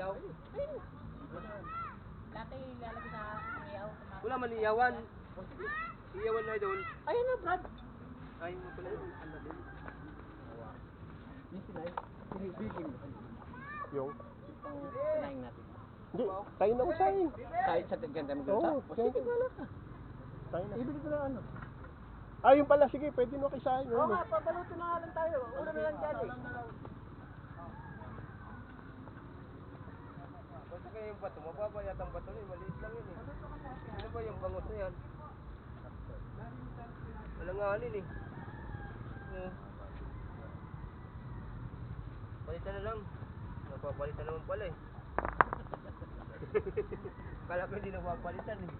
iyaw. Dati lalagay sa iyaw. Wala man iyawan. Iyawan na doon. Ayun na, Brad. Ay, mo pala yun. Ano din? Yung sinay, sinibiging mo. Yung? Sinayin natin. Hindi, tayo na usahin. Kahit sa ganda mo Oo, doon. Sige, wala ka. Tayo na. Ibili ko na ano. Ah, yung pala, sige, pwede mo kisahin. Oo nga, pabalutin na lang tayo. Ulo na lang dyan eh. Basta kayo yung bato, mababayat ang bato niya, maliit lang yun eh. Ano ba yung bangus na yan? Malanganin eh. Palitan na lang. Napapalitan naman pala eh. Kala ko hindi napapalitan eh.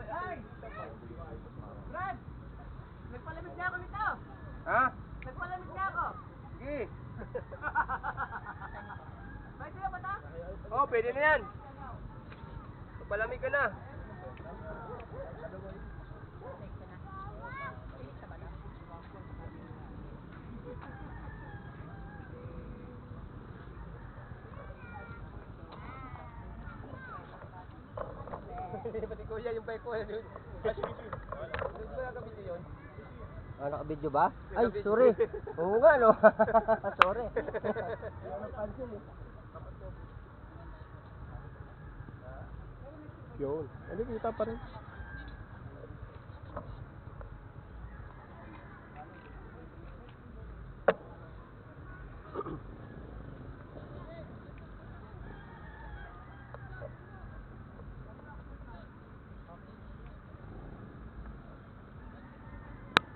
Ay! Brad! Nagpalamig na ako nito! Ha? Nagpalamig na ako! Sige. May kuya ba ta? Oh, pwede na yan. Palamig ka na. Pati kuya yung bike ko yun. Hindi ba nakabili yun? Ah, naka-video ba? Ay, Naka-video. sorry. Oo nga, no? Sorry. Yun. Ano, kita pa rin.